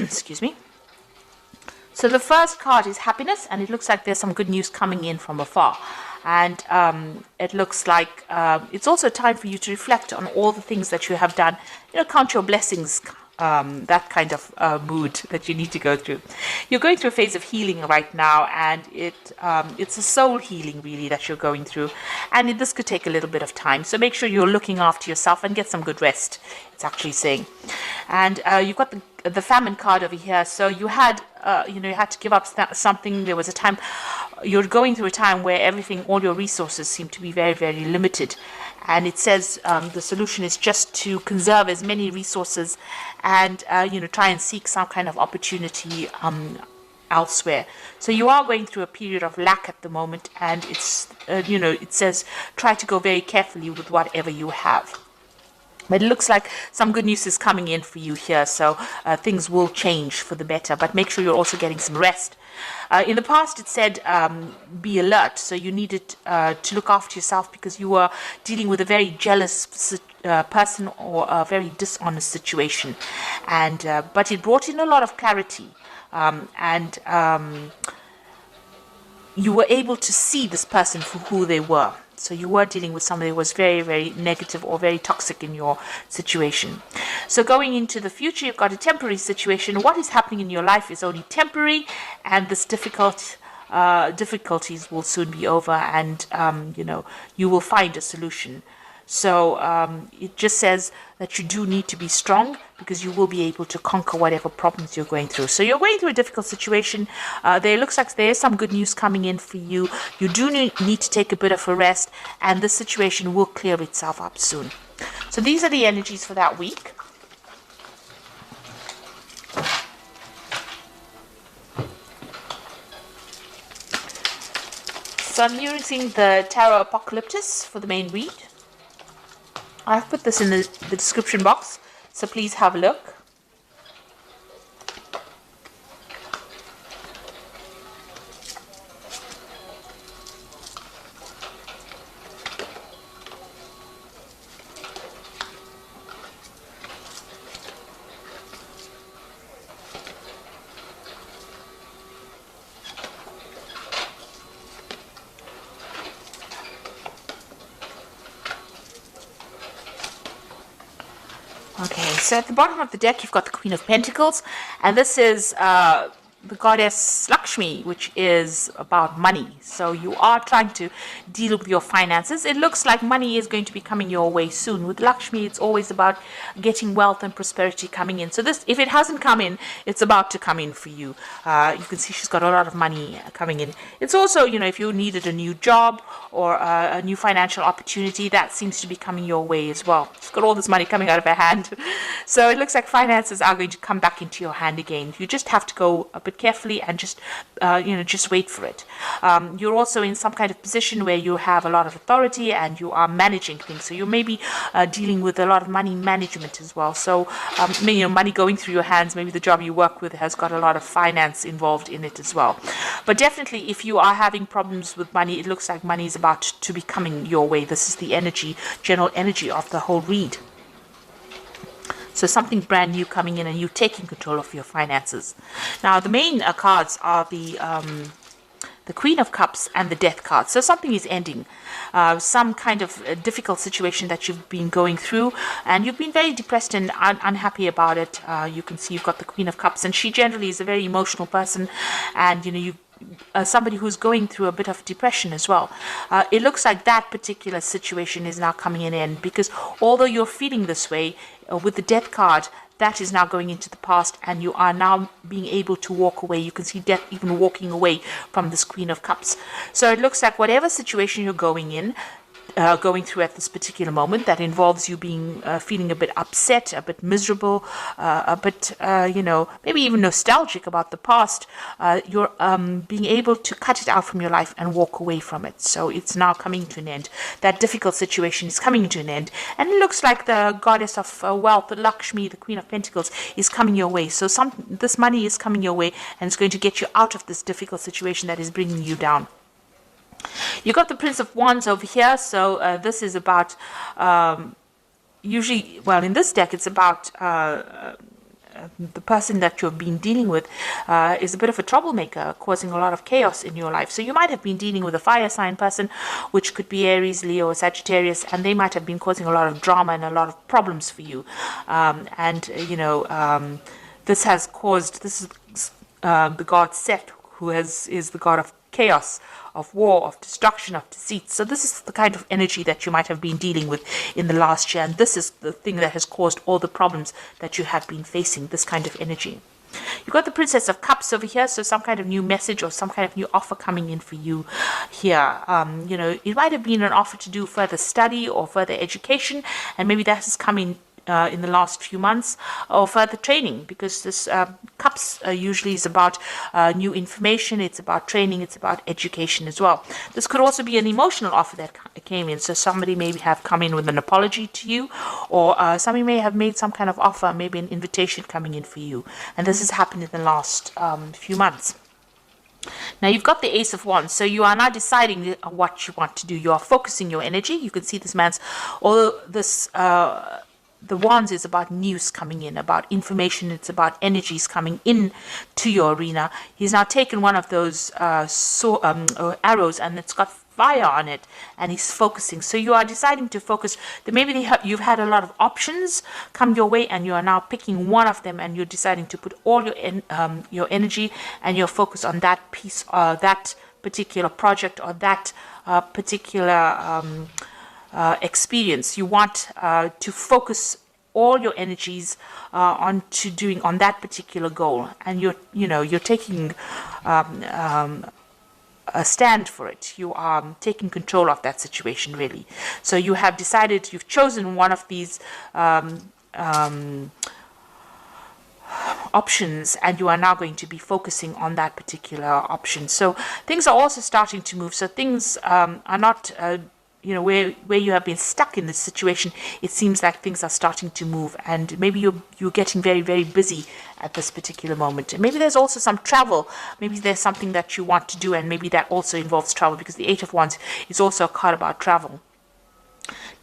Excuse me. So the first card is happiness, and it looks like there's some good news coming in from afar. And it looks like it's also time for you to reflect on all the things that you have done. Count your blessings, that kind of mood that you need to go through. You're going through a phase of healing right now, and it's a soul healing really that you're going through. And this could take a little bit of time. So make sure you're looking after yourself and get some good rest, it's actually saying. And you've got the famine card over here. So you had you had to give up something. There was a time you're going through a time where all your resources seem to be very, very limited. And it says the solution is just to conserve as many resources and try and seek some kind of opportunity elsewhere. So you are going through a period of lack at the moment, and it's it says try to go very carefully with whatever you have. But it looks like some good news is coming in for you here, so things will change for the better. But make sure you're also getting some rest. In the past, it said be alert, so you needed to look after yourself because you were dealing with a very jealous person or a very dishonest situation. But it brought in a lot of clarity, and you were able to see this person for who they were. So you were dealing with somebody who was very, very negative or very toxic in your situation. So going into the future, you've got a temporary situation. What is happening in your life is only temporary, and this difficulties will soon be over, and you will find a solution. So it just says that you do need to be strong because you will be able to conquer whatever problems you're going through. So you're going through a difficult situation. There looks like there is some good news coming in for you. You do need to take a bit of a rest, and this situation will clear itself up soon. So these are the energies for that week. So I'm using the Tarot Apocalyptus for the main read. I've put this in the description box, so please have a look. Okay, so at the bottom of the deck, you've got the Queen of Pentacles, and this is the goddess Lakshmi, which is about money. So you are trying to deal with your finances. It looks like money is going to be coming your way soon. With Lakshmi, it's always about getting wealth and prosperity coming in. So this, if it hasn't come in, it's about to come in for you. You can see she's got a lot of money coming in. It's also, if you needed a new job or a new financial opportunity, that seems to be coming your way as well. She's got all this money coming out of her hand. So it looks like finances are going to come back into your hand again. You just have to go a bit carefully and just wait for it. You're also in some kind of position where you have a lot of authority and you are managing things. So you may be dealing with a lot of money management as well. So money going through your hands. Maybe the job you work with has got a lot of finance involved in it as well. But definitely, if you are having problems with money, it looks like money is about to be coming your way. This is the energy, general energy of the whole read. So something brand new coming in and you taking control of your finances. Now, the main cards are the Queen of Cups and the Death card. So something is ending. Some kind of difficult situation that you've been going through, and you've been very depressed and unhappy about it. You can see you've got the Queen of Cups, and she generally is a very emotional person, and somebody who's going through a bit of depression as well. It looks like that particular situation is now coming in end, because although you're feeling this way, with the Death card, that is now going into the past, and you are now being able to walk away. You can see Death even walking away from this Queen of Cups. So it looks like whatever situation you're going through at this particular moment that involves you being feeling a bit upset, a bit miserable, a bit maybe even nostalgic about the past, you're being able to cut it out from your life and walk away from it. So it's now coming to an end. That difficult situation is coming to an end, and it looks like the goddess of wealth, Lakshmi, the Queen of Pentacles, is coming your way. So this money is coming your way, and it's going to get you out of this difficult situation that is bringing you down. You got the Prince of Wands over here, so this is about usually, well, in this deck, it's about the person that you've been dealing with is a bit of a troublemaker, causing a lot of chaos in your life. So you might have been dealing with a fire sign person, which could be Aries, Leo, or Sagittarius, and they might have been causing a lot of drama and a lot of problems for you. This has caused, this is the god Set, who is the god of chaos, of war, of destruction, of deceit. So this is the kind of energy that you might have been dealing with in the last year, and this is the thing that has caused all the problems that you have been facing, this kind of energy. You've got the Princess of Cups over here, so some kind of new message or some kind of new offer coming in for you here. It might have been an offer to do further study or further education, and maybe that is coming in the last few months, or further training, because this cups usually is about new information, it's about training, it's about education as well. This could also be an emotional offer that came in, so somebody may have come in with an apology to you, or somebody may have made some kind of offer, maybe an invitation coming in for you, and this has happened in the last few months. Now you've got the Ace of Wands, so you are now deciding what you want to do. You are focusing your energy. You can see this man's, although this the Wands is about news coming in, about information, it's about energies coming in to your arena. He's now taken one of those arrows, and it's got fire on it, and he's focusing. So you are deciding to focus. Maybe you've had a lot of options come your way, and you are now picking one of them, and you're deciding to put all your energy and your focus on that piece, that particular project, or that particular experience. You want to focus all your energies on that particular goal, and you're taking a stand for it. You are taking control of that situation, really. So you have decided, you've chosen one of these options, and you are now going to be focusing on that particular option. So things are also starting to move. So things are not where you have been stuck in this situation. It seems like things are starting to move, and maybe you're getting very, very busy at this particular moment. And maybe there's also some travel. Maybe there's something that you want to do, and maybe that also involves travel, because the Eight of Wands is also a card about travel.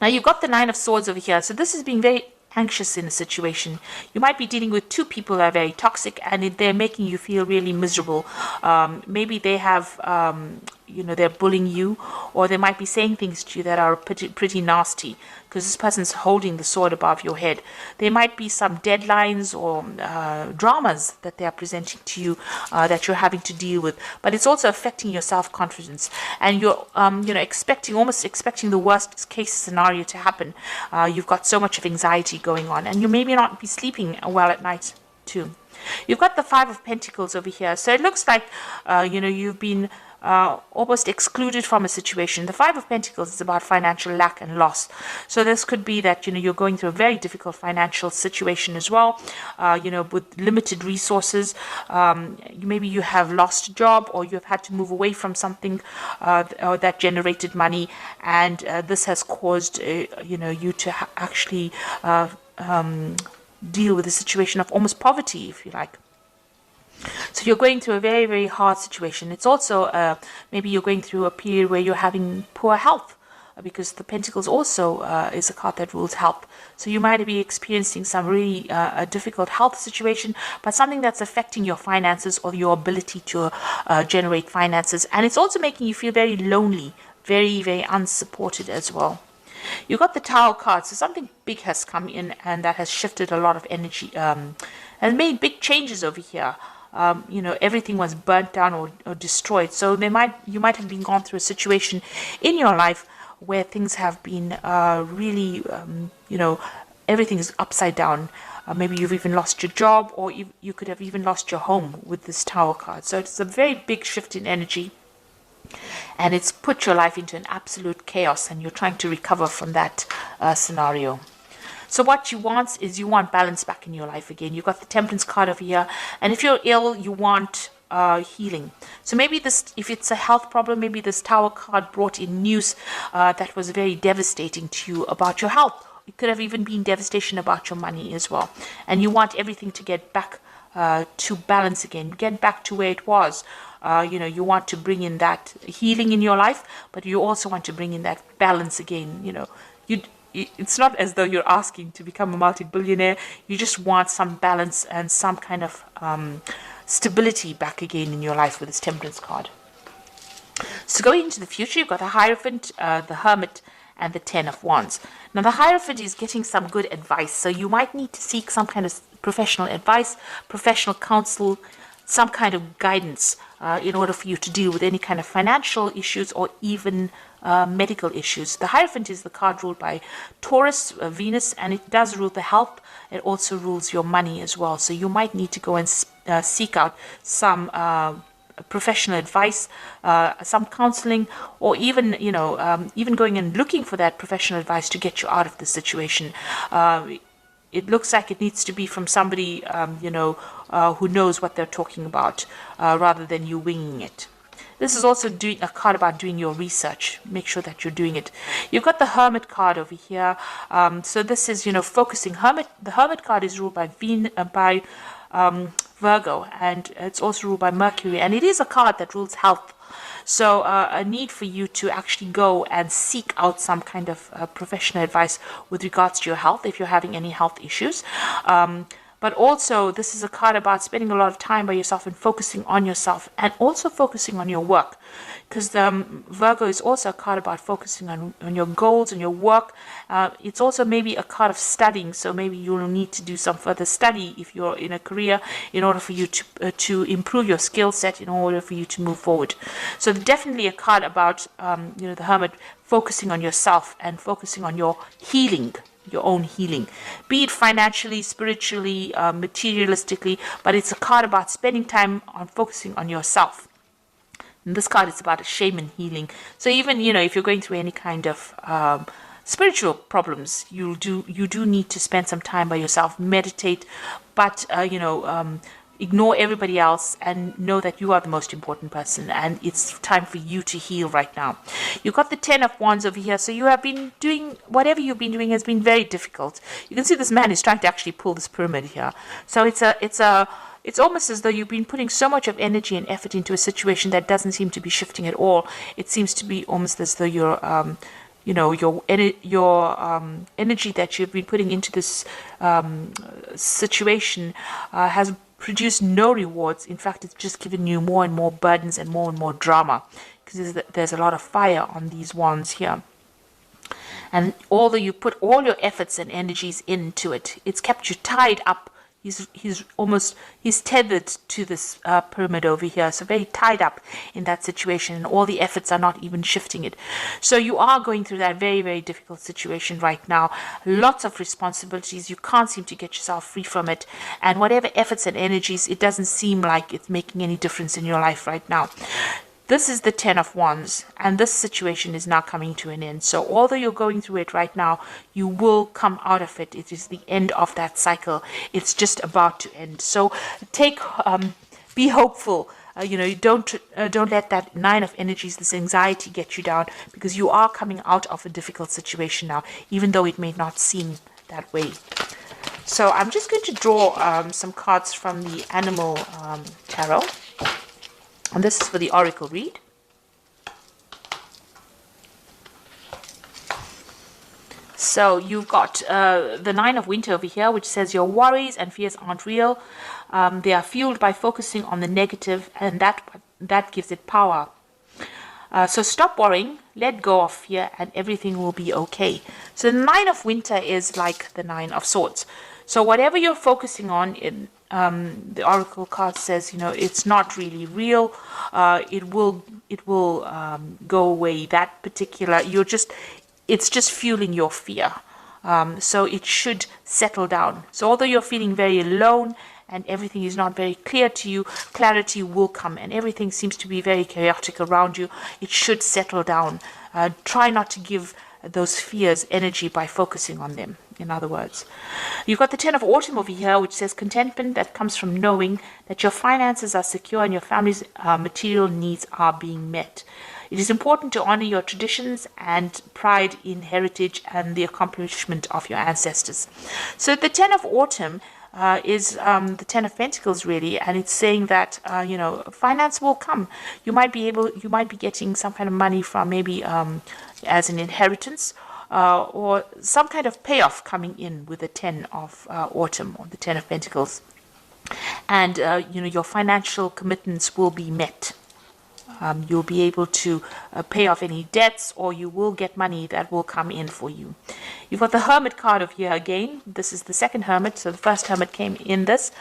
Now you've got the Nine of Swords over here. So this is being very anxious in a situation. You might be dealing with two people that are very toxic, and they're making you feel really miserable. Maybe they have they're bullying you, or they might be saying things to you that are pretty nasty, because this person's holding the sword above your head. There might be some deadlines or dramas that they are presenting to you that you're having to deal with, but it's also affecting your self-confidence, and you're almost expecting the worst case scenario to happen. You've got so much of anxiety going on, and you maybe not be sleeping well at night too. You've got the Five of Pentacles over here, so it looks like you've been almost excluded from a situation. The Five of Pentacles is about financial lack and loss. So this could be that you're going through a very difficult financial situation as well, with limited resources. Maybe you have lost a job, or you have had to move away from something that generated money, and this has caused you to actually deal with a situation of almost poverty, if you like. So you're going through a very, very hard situation. It's also maybe you're going through a period where you're having poor health, because the Pentacles also is a card that rules health. So you might be experiencing some really a difficult health situation, but something that's affecting your finances or your ability to generate finances. And it's also making you feel very lonely, very, very unsupported as well. You've got the Tower card, so something big has come in, and that has shifted a lot of energy and made big changes over here. Everything was burnt down or destroyed. So you might have been gone through a situation in your life where things have been really, everything is upside down. Maybe you've even lost your job, or you could have even lost your home with this Tower card. So it's a very big shift in energy, and it's put your life into an absolute chaos, and you're trying to recover from that scenario. So what you want is balance back in your life again. You've got the Temperance card over here, and if you're ill, you want healing. So maybe if it's a health problem, maybe this Tower card brought in news that was very devastating to you about your health. It could have even been devastation about your money as well, and you want everything to get back to balance again, get back to where it was. You want to bring in that healing in your life, but you also want to bring in that balance again. it's not as though you're asking to become a multi-billionaire. You just want some balance and some kind of stability back again in your life with this Temperance card. So going into the future, you've got the Hierophant, the Hermit, and the Ten of Wands. Now the Hierophant is getting some good advice, so you might need to seek some kind of professional advice, professional counsel, some kind of guidance in order for you to deal with any kind of financial issues or even medical issues. The Hierophant is the card ruled by Taurus, Venus, and it does rule the health. It also rules your money as well. So you might need to go and seek out some professional advice, some counseling, or even even going and looking for that professional advice to get you out of the situation. It looks like it needs to be from somebody who knows what they're talking about, rather than you winging it. This is also doing a card about doing your research. Make sure that you're doing it. You've got the Hermit card over here. So this is focusing. The Hermit card is ruled by Virgo, and it's also ruled by Mercury, and it is a card that rules health. So a need for you to actually go and seek out some kind of professional advice with regards to your health if you're having any health issues. But also, this is a card about spending a lot of time by yourself and focusing on yourself, and also focusing on your work. Because Virgo is also a card about focusing on your goals and your work. It's also maybe a card of studying, so maybe you'll need to do some further study if you're in a career in order for you to improve your skill set, in order for you to move forward. So definitely a card about the Hermit focusing on yourself and focusing on your healing, your own healing, be it financially, spiritually, materialistically, but it's a card about spending time on focusing on yourself. And this card is about a shaman healing. So even if you're going through any kind of spiritual problems, you do need to spend some time by yourself, meditate, but ignore everybody else and know that you are the most important person, and it's time for you to heal right now. You've got the Ten of Wands over here, so you have been doing, whatever you've been doing has been very difficult. You can see this man is trying to actually pull this pyramid here. So it's almost as though you've been putting so much of energy and effort into a situation that doesn't seem to be shifting at all. It seems to be almost as though your energy that you've been putting into this situation has produced no rewards. In fact, it's just given you more and more burdens and more drama, because there's a lot of fire on these wands here. And although you put all your efforts and energies into it, it's kept you tied up. He's tethered to this pyramid over here, so very tied up in that situation, and all the efforts are not even shifting it. So you are going through that very, very difficult situation right now. Lots of responsibilities. You can't seem to get yourself free from it, and whatever efforts and energies, it doesn't seem like it's making any difference in your life right now. This is the Ten of Wands, and this situation is now coming to an end. So although you're going through it right now, you will come out of it. It is the end of that cycle. It's just about to end. So be hopeful. Don't let that Nine of Energies, this anxiety, get you down, because you are coming out of a difficult situation now, even though it may not seem that way. So I'm just going to draw some cards from the Animal Tarot. And this is for the Oracle read. So you've got the Nine of Winter over here, which says your worries and fears aren't real. They are fueled by focusing on the negative, and that gives it power. So stop worrying, let go of fear, and everything will be okay. So the Nine of Winter is like the Nine of Swords. So whatever you're focusing on in the Oracle card says, it's not really real. It will go away. That particular, it's just fueling your fear. So it should settle down. So although you're feeling very alone and everything is not very clear to you, clarity will come, and everything seems to be very chaotic around you. It should settle down. Try not to give those fears energy by focusing on them, in other words. You've got the Ten of Autumn over here, which says contentment that comes from knowing that your finances are secure and your family's material needs are being met. It is important to honor your traditions and pride in heritage and the accomplishment of your ancestors. So the Ten of Autumn is the Ten of Pentacles, really, and it's saying that finance will come. You might be getting some kind of money from maybe as an inheritance. or some kind of payoff coming in with the 10 of autumn, or the 10 of Pentacles. And, your financial commitments will be met. You'll be able to pay off any debts, or you will get money that will come in for you. You've got the Hermit card over here again. This is the second Hermit. So the first Hermit came in this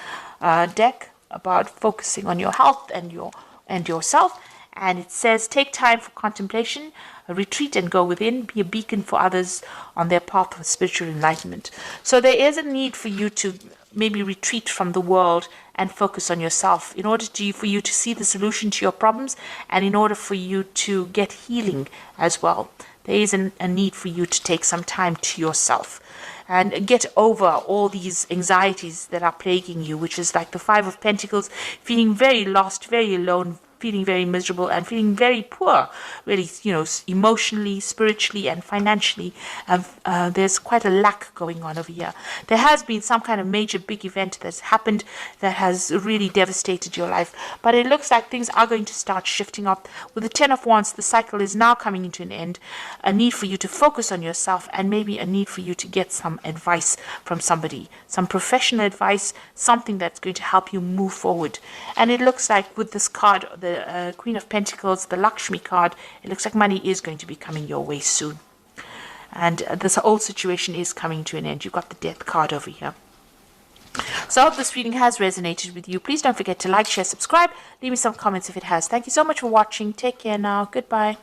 deck about focusing on your health and yourself. And it says, take time for contemplation, retreat and go within, be a beacon for others on their path of spiritual enlightenment. So there is a need for you to maybe retreat from the world and focus on yourself in order for you to see the solution to your problems, and in order for you to get healing as well. There is a need for you to take some time to yourself and get over all these anxieties that are plaguing you, which is like the Five of Pentacles, feeling very lost, very alone, feeling very miserable, and feeling very poor, really, emotionally, spiritually, and financially. There's quite a lack going on over here. There has been some kind of major big event that's happened that has really devastated your life, but it looks like things are going to start shifting up. With the 10 of Wands, the cycle is now coming into an end. A need for you to focus on yourself, and maybe a need for you to get some advice from somebody, some professional advice, something that's going to help you move forward. And it looks like with this card, the Queen of Pentacles, the Lakshmi card, it looks like money is going to be coming your way soon. And this whole situation is coming to an end. You've got the Death card over here. So I hope this reading has resonated with you. Please don't forget to like, share, subscribe. Leave me some comments if it has. Thank you so much for watching. Take care now. Goodbye.